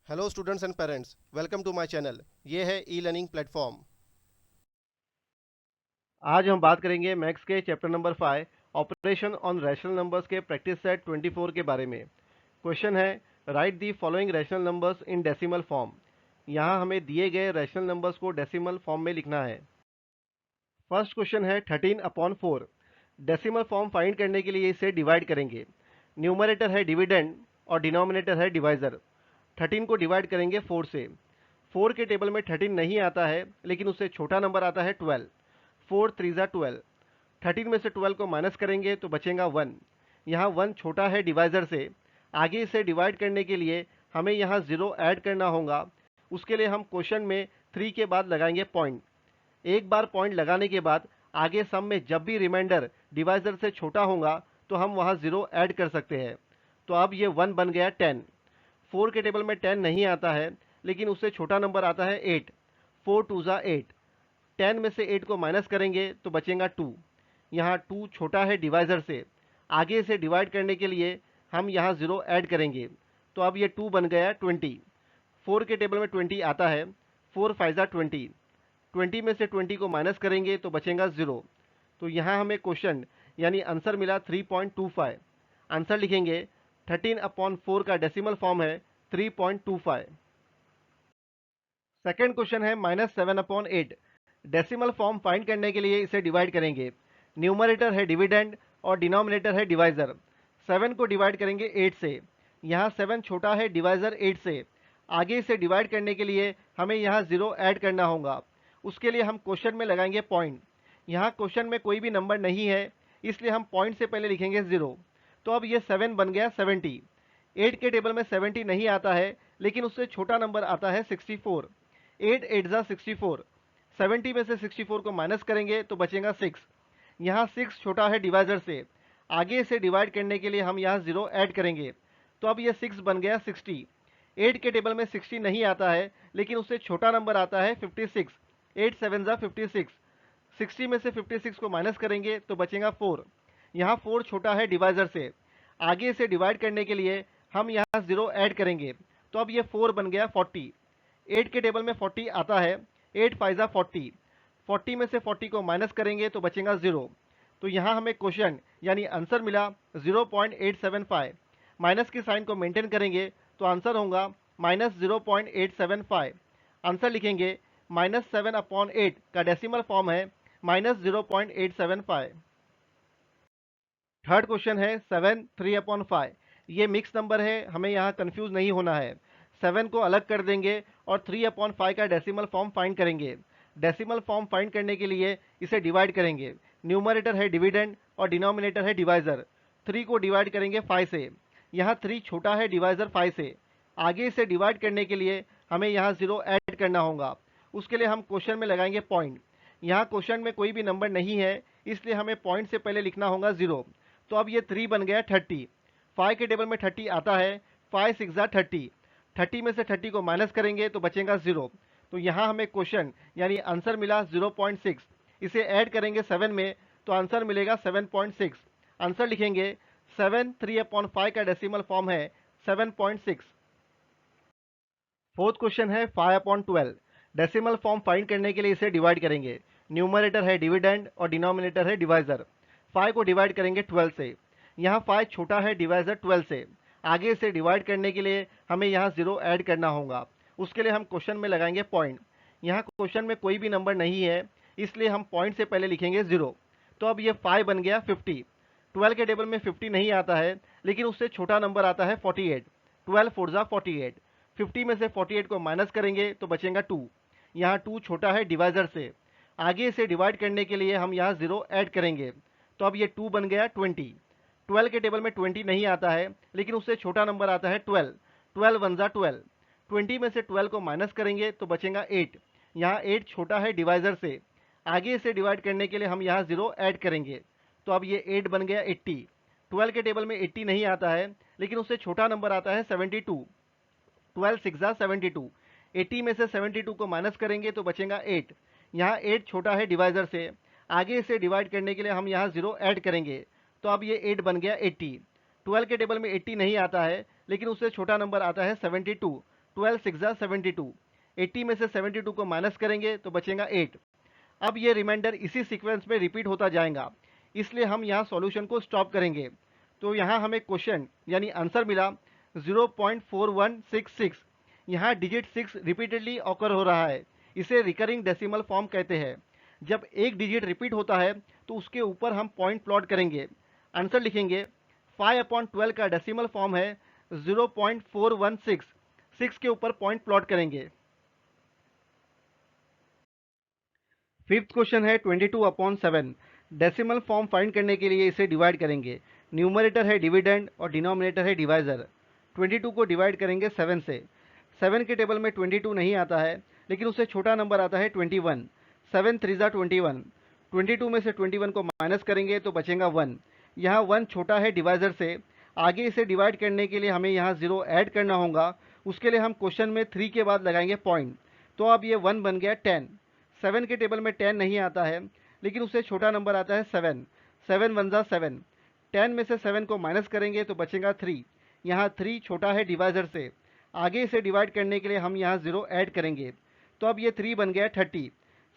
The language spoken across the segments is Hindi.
Hello students and parents, welcome to my channel. ये है ई लर्निंग प्लेटफॉर्म। आज हम बात करेंगे मैथ्स के chapter number 5 operation on rational numbers के प्रैक्टिस सेट 24 के बारे में। क्वेश्चन है, right the following rational numbers in decimal form. यहाँ हमें दिए गए रैशनल नंबर्स को डेसिमल फॉर्म में लिखना है। फर्स्ट क्वेश्चन है 13/4। डेसिमल फॉर्म फाइंड करने के लिए इसे डिवाइड करेंगे। न्यूमरेटर है डिविडेंड और डिनोमिनेटर है डिवाइजर। 13 को डिवाइड करेंगे 4 से। 4 के टेबल में 13 नहीं आता है, लेकिन उससे छोटा नंबर आता है 12। 4 3 ज़ा 12। 13 में से 12 को माइनस करेंगे तो बचेगा 1। यहाँ 1 छोटा है डिवाइजर से। आगे इसे डिवाइड करने के लिए हमें यहाँ 0 ऐड करना होगा। उसके लिए हम क्वेश्चन में 3 के बाद लगाएंगे पॉइंट। एक बार पॉइंट लगाने के बाद आगे सम में जब भी रिमाइंडर डिवाइजर से छोटा होगा तो हम वहाँ 0 ऐड कर सकते हैं। तो अब ये 1 बन गया 10। 4 के टेबल में 10 नहीं आता है, लेकिन उससे छोटा नंबर आता है 8। 4 2 ज़ा 8। 10 में से 8 को माइनस करेंगे तो बचेगा 2। यहाँ 2 छोटा है डिवाइजर से। आगे इसे डिवाइड करने के लिए हम यहाँ 0 ऐड करेंगे। तो अब ये 2 बन गया 20। 4 के टेबल में 20 आता है। 4 5 ज़ा 20। 20 में से 20 को माइनस करेंगे तो बचेगा 0। तो यहाँ हमें क्वेश्चन यानी आंसर मिला 3.25। आंसर लिखेंगे 13/4 का डेसिमल फॉर्म है 3.25। सेकेंड क्वेश्चन है -7/8। डेसिमल फॉर्म फाइंड करने के लिए इसे डिवाइड करेंगे। न्यूमरेटर है डिविडेंड और डिनोमिनेटर है डिवाइजर। 7 को डिवाइड करेंगे 8 से। यहाँ 7 छोटा है डिवाइजर 8 से। आगे इसे डिवाइड करने के लिए हमें यहाँ 0 ऐड करना होगा। उसके लिए हम क्वेश्चन में लगाएंगे पॉइंट। यहाँ क्वेश्चन में कोई भी नंबर नहीं है, इसलिए हम पॉइंट से पहले लिखेंगे 0। तो अब ये 7 बन गया 70। 8 के टेबल में 70 नहीं आता है, लेकिन उससे छोटा नंबर आता है 64। 8 8 ज़ा 64। 70 में से 64 को माइनस करेंगे तो बचेगा 6। यहाँ 6 छोटा है डिवाइजर से। आगे इसे डिवाइड करने के लिए हम यहाँ 0 ऐड करेंगे। तो अब ये 6 बन गया 60। 8 के टेबल में 60 नहीं आता है, लेकिन उससे छोटा नंबर आता है 56। 8 7 ज़ा 56। 60 में से 56 को माइनस करेंगे तो बचेगा 4। यहाँ 4 छोटा है डिवाइजर से। आगे इसे डिवाइड करने के लिए हम यहाँ 0 ऐड करेंगे। तो अब ये 4 बन गया 40। 8 के टेबल में 40 आता है। 8 5 ज़ा 40। 40 में से 40 को माइनस करेंगे तो बचेगा 0। तो यहाँ हमें क्वेश्चन यानी आंसर मिला 0.875। माइनस की साइन को मेंटेन करेंगे तो आंसर होगा -0.875। आंसर लिखेंगे -7/8 का डेसिमल फॉर्म है -0.875। थर्ड क्वेश्चन है 7 3/5। ये मिक्स नंबर है, हमें यहाँ कंफ्यूज नहीं होना है। 7 को अलग कर देंगे और 3/5 का डेसिमल फॉर्म फाइंड करेंगे। डेसिमल फॉर्म फाइंड करने के लिए इसे डिवाइड करेंगे। न्यूमरेटर है डिविडेंड और डिनोमिनेटर है डिवाइजर। 3 को डिवाइड करेंगे 5 से। यहाँ 3 छोटा है डिवाइजर 5 से। आगे इसे डिवाइड करने के लिए हमें यहाँ 0 ऐड करना होगा। उसके लिए हम क्वेश्चन में लगाएंगे पॉइंट। यहाँ क्वेश्चन में कोई भी नंबर नहीं है, इसलिए हमें पॉइंट से पहले लिखना होगा 0। तो अब ये 3 बन गया 30। 5 के टेबल में 30 आता है। 5 6 ज़ा 30। 30 में से 30 को माइनस करेंगे तो बचेगा 0। तो यहाँ हमें क्वेश्चन यानी आंसर मिला 0.6। इसे ऐड करेंगे 7 में तो आंसर मिलेगा 7.6। आंसर लिखेंगे 7 3/5 का डेसिमल फॉर्म है 7.6। फोर्थ क्वेश्चन है 5/12। डेसिमल फॉर्म फाइंड करने के लिए इसे डिवाइड करेंगे। न्यूमरेटर है डिविडेंड और डिनोमिनेटर है डिवाइजर। 5 को डिवाइड करेंगे 12 से। यहाँ 5 छोटा है डिवाइजर 12 से। आगे इसे डिवाइड करने के लिए हमें यहाँ 0 ऐड करना होगा। उसके लिए हम क्वेश्चन में लगाएंगे पॉइंट। यहाँ क्वेश्चन में कोई भी नंबर नहीं है, इसलिए हम पॉइंट से पहले लिखेंगे 0। तो अब ये 5 बन गया 50। 12 के टेबल में 50 नहीं आता है, लेकिन उससे छोटा नंबर आता है 48। 12 4 ज़ा 48। 50 में से 48 को माइनस करेंगे तो बचेगा 2। यहाँ 2 छोटा है डिवाइजर से। आगे इसे डिवाइड करने के लिए हम यहाँ 0 ऐड करेंगे। तो अब ये 2 बन गया 20। 12 के टेबल में 20 नहीं आता है, लेकिन उससे छोटा नंबर आता है 12। 12 1 ज़ा 12। 20 में से 12 को माइनस करेंगे तो बचेगा 8। यहाँ 8 छोटा है डिवाइजर से। आगे इसे डिवाइड करने के लिए हम यहाँ 0 ऐड करेंगे। तो अब ये 8 बन गया 80। 12 के टेबल में 80 नहीं आता है, लेकिन उससे छोटा नंबर आता है 72। 12 6 ज़ा 72। 80 में से 72 को माइनस करेंगे तो बचेगा 8। यहाँ 8 छोटा है डिवाइजर से। आगे इसे डिवाइड करने के लिए हम यहाँ 0 ऐड करेंगे। तो अब ये 8 बन गया 80। 12 के टेबल में 80 नहीं आता है, लेकिन उससे छोटा नंबर आता है 72। 12 6 जा 72, 80 में से 72 को माइनस करेंगे तो बचेगा 8। अब ये रिमाइंडर इसी सीक्वेंस में रिपीट होता जाएगा, इसलिए हम यहाँ सॉल्यूशन को स्टॉप करेंगे। तो यहाँ हमें क्वेश्चन यानी आंसर मिला 0.4166। यहाँ डिजिट 6 रिपीटेडली ऑकर हो रहा है, इसे रिकरिंग डेसिमल फॉर्म कहते हैं। जब एक डिजिट रिपीट होता है तो उसके ऊपर हम पॉइंट प्लॉट करेंगे। आंसर लिखेंगे 5/12 का डेसिमल फॉर्म है 0.416, 6 के ऊपर पॉइंट प्लॉट करेंगे। फिफ्थ क्वेश्चन है 22/7। डेसिमल फॉर्म फाइंड करने के लिए इसे डिवाइड करेंगे। न्यूमरेटर है डिविडेंड और डिनोमिनेटर है डिवाइजर। 22 को डिवाइड करेंगे 7 से। 7 के टेबल में 22 नहीं आता है, लेकिन उससे छोटा नंबर आता है 21। 7 3 जा 21। 22 में से 21 को माइनस करेंगे तो बचेगा 1। यहाँ 1 छोटा है डिवाइजर से। आगे इसे डिवाइड करने के लिए हमें यहाँ 0 ऐड करना होगा। उसके लिए हम क्वेश्चन में 3 के बाद लगाएंगे पॉइंट। तो अब ये 1 बन गया 10। 7 के टेबल में 10 नहीं आता है, लेकिन उससे छोटा नंबर आता है 7। 7 1 जा 7। 10 में से 7 को माइनस करेंगे तो बचेगा 3। यहाँ 3 छोटा है डिवाइजर से। आगे इसे डिवाइड करने के लिए हम यहाँ 0 ऐड करेंगे। तो अब ये 3 बन गया 30।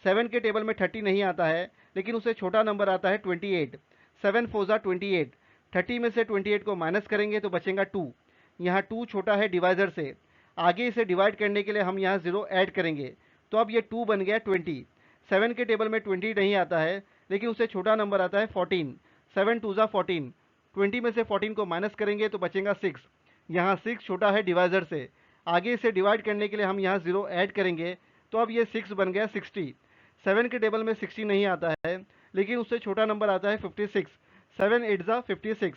7 के टेबल में 30 नहीं आता है, लेकिन उससे छोटा नंबर आता है 28। 7 4 जा 28। 30 में से 28 को माइनस करेंगे तो बचेगा 2। यहाँ 2 छोटा है डिवाइजर से। आगे इसे डिवाइड करने के लिए हम यहाँ 0 ऐड करेंगे। तो अब ये 2 बन गया 20। 7 के टेबल में 20 नहीं आता है, लेकिन उससे छोटा नंबर आता है 14। 7 2 जा 14। 20 में से 14 को माइनस करेंगे तो बचेगा 6। यहाँ 6 छोटा है डिवाइजर से। आगे इसे डिवाइड करने के लिए हम यहाँ 0 ऐड करेंगे। तो अब ये 6 बन गया 60। 7 के टेबल में 60 नहीं आता है, लेकिन उससे छोटा नंबर आता है 56। 7 8 जा 56।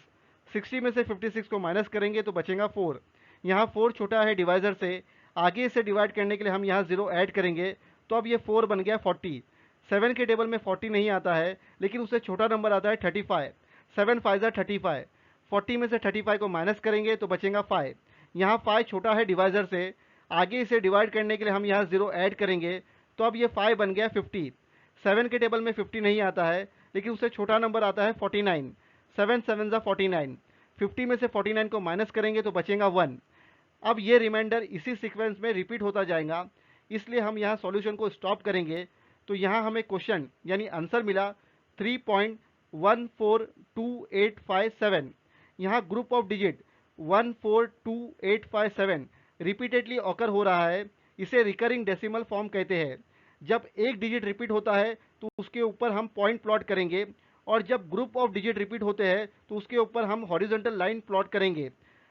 60 में से 56 को माइनस करेंगे तो बचेगा 4। यहाँ 4 छोटा है डिवाइजर से। आगे इसे डिवाइड करने के लिए हम यहाँ 0 ऐड करेंगे। तो अब ये 4 बन गया 40। 7 के टेबल में 40 नहीं आता है, लेकिन उससे छोटा नंबर आता है 35। 7 5 जा 35। 40 में से 35 को माइनस करेंगे तो बचेगा 5। यहाँ 5 छोटा है डिवाइजर से। आगे इसे डिवाइड करने के लिए हम यहाँ 0 ऐड करेंगे। तो अब ये 5 बन गया 50। 7 के टेबल में 50 नहीं आता है, लेकिन उससे छोटा नंबर आता है 49। 7 7 जा 49। 50 में से 49 को माइनस करेंगे तो बचेगा 1। अब ये रिमाइंडर इसी सीक्वेंस में रिपीट होता जाएगा, इसलिए हम यहाँ सॉल्यूशन को स्टॉप करेंगे। तो यहाँ हमें क्वेश्चन यानी आंसर मिला 3.142857। यहाँ group of digit 142857 repeatedly occur हो रहा है, इसे रिकरिंग डेसिमल फॉर्म कहते हैं। जब एक डिजिट रिपीट होता है तो उसके ऊपर हम पॉइंट प्लॉट करेंगे, और जब ग्रुप ऑफ डिजिट रिपीट होते हैं तो उसके ऊपर हम हॉरिजॉन्टल लाइन प्लॉट करेंगे।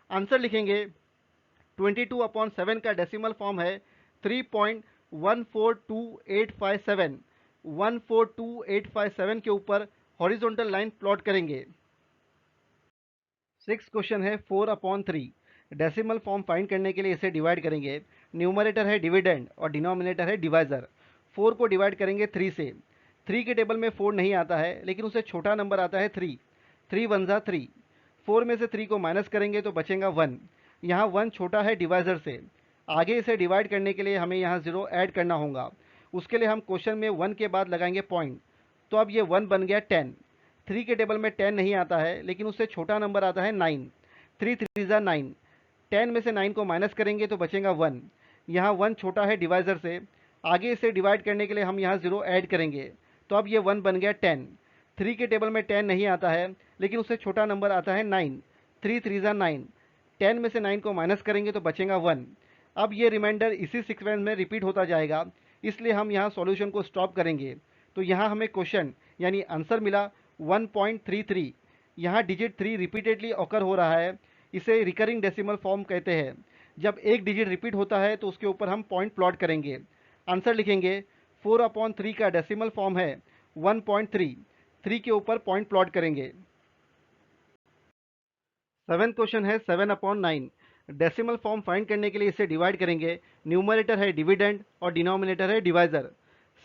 आंसर लिखेंगे 22/7 का डेसिमल फॉर्म है 3.142857। 142857 के ऊपर हॉरिजॉन्टल लाइन प्लॉट करेंगे। सिक्स क्वेश्चन है 4/3। डेसिमल फॉर्म फाइंड करने के लिए इसे डिवाइड करेंगे। न्यूमरेटर है डिविडेंड और डिनोमिनेटर है डिवाइजर। 4 को डिवाइड करेंगे 3 से। 3 के टेबल में 4 नहीं आता है, लेकिन उससे छोटा नंबर आता है 3। 3 1 जा 3। 4 में से 3 को माइनस करेंगे तो बचेगा 1। यहाँ 1 छोटा है डिवाइजर से। आगे इसे डिवाइड करने के लिए हमें यहाँ 0 ऐड करना होगा। उसके लिए हम क्वेश्चन में 1 के बाद लगाएंगे पॉइंट। तो अब ये 1 बन गया 10। 3 के टेबल में 10 नहीं आता है, लेकिन उससे छोटा नंबर आता है 9। 3 3 जा 9। 10 में से 9 को माइनस करेंगे तो बचेगा 1। यहाँ 1 छोटा है डिवाइजर से। आगे इसे डिवाइड करने के लिए हम यहाँ 0 ऐड करेंगे। तो अब ये 1 बन गया 10। 3 के टेबल में 10 नहीं आता है, लेकिन उससे छोटा नंबर आता है 9। 3 3 जा 9। 10 में से 9 को माइनस करेंगे तो बचेगा 1। अब ये रिमाइंडर इसी सीक्वेंस में रिपीट होता जाएगा, इसलिए हम यहाँ सॉल्यूशन को स्टॉप करेंगे। तो यहाँ हमें क्वेश्चन यानी आंसर मिला 1.33। यहाँ डिजिट 3 रिपीटेडली ऑकर हो रहा है, इसे रिकरिंग डेसिमल फॉर्म कहते हैं। जब एक डिजिट रिपीट होता है तो उसके ऊपर हम पॉइंट प्लॉट करेंगे। आंसर लिखेंगे 4/3 का डेसिमल फॉर्म है 1.3। 3 के ऊपर पॉइंट प्लॉट करेंगे। सेवेंथ क्वेश्चन है 7/9। डेसिमल फॉर्म फाइंड करने के लिए इसे डिवाइड करेंगे। न्यूमरेटर है डिविडेंड और डिनोमिनेटर है डिवाइजर।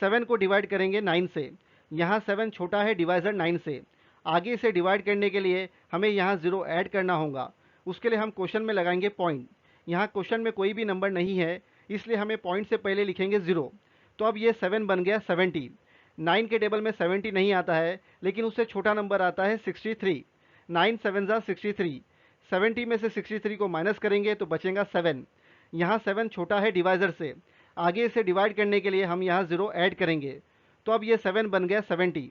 7 को डिवाइड करेंगे 9 से। यहाँ 7 छोटा है डिवाइजर 9 से। आगे इसे डिवाइड करने के लिए हमें यहाँ 0 ऐड करना होगा। उसके लिए हम क्वेश्चन में लगाएंगे पॉइंट। यहाँ क्वेश्चन में कोई भी नंबर नहीं है, इसलिए हमें पॉइंट से पहले लिखेंगे 0। तो अब ये 7 बन गया 70। 9 के टेबल में 70 नहीं आता है, लेकिन उससे छोटा नंबर आता है 63। 9 7 जा 63। 70 में से 63 को माइनस करेंगे तो बचेगा 7। यहाँ 7 छोटा है डिवाइज़र से, आगे इसे डिवाइड करने के लिए हम यहाँ 0 ऐड करेंगे, तो अब ये 7 बन गया 70।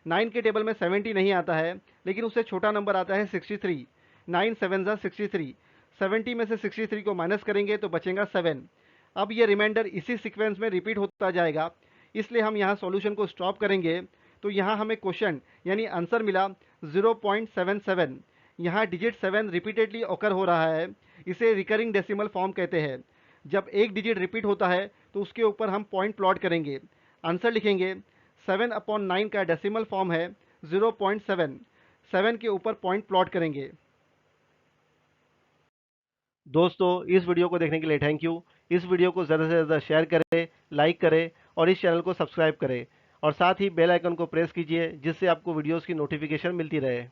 9 के टेबल में 70 नहीं आता है, लेकिन उससे छोटा नंबर आता है 63। 9 7 ज़ा 63। 70 में से 63 को माइनस करेंगे तो बचेगा 7। अब ये रिमाइंडर इसी सीक्वेंस में रिपीट होता जाएगा, इसलिए हम यहाँ सॉल्यूशन को स्टॉप करेंगे। तो यहाँ हमें क्वेश्चन यानी आंसर मिला 0.77। यहाँ डिजिट 7 रिपीटेडली ऑकर हो रहा है, इसे रिकरिंग डेसिमल फॉर्म कहते हैं। जब एक डिजिट रिपीट होता है तो उसके ऊपर हम पॉइंट प्लॉट करेंगे, आंसर लिखेंगे। 7/9 का डेसिमल फॉर्म है 0.7। 7 के ऊपर पॉइंट प्लॉट करेंगे। दोस्तों, इस वीडियो को देखने के लिए थैंक यू। इस वीडियो को ज़्यादा से ज़्यादा शेयर करें, लाइक करें और इस चैनल को सब्सक्राइब करें और साथ ही बेल आइकन को प्रेस कीजिए, जिससे आपको वीडियोस की नोटिफिकेशन मिलती रहे।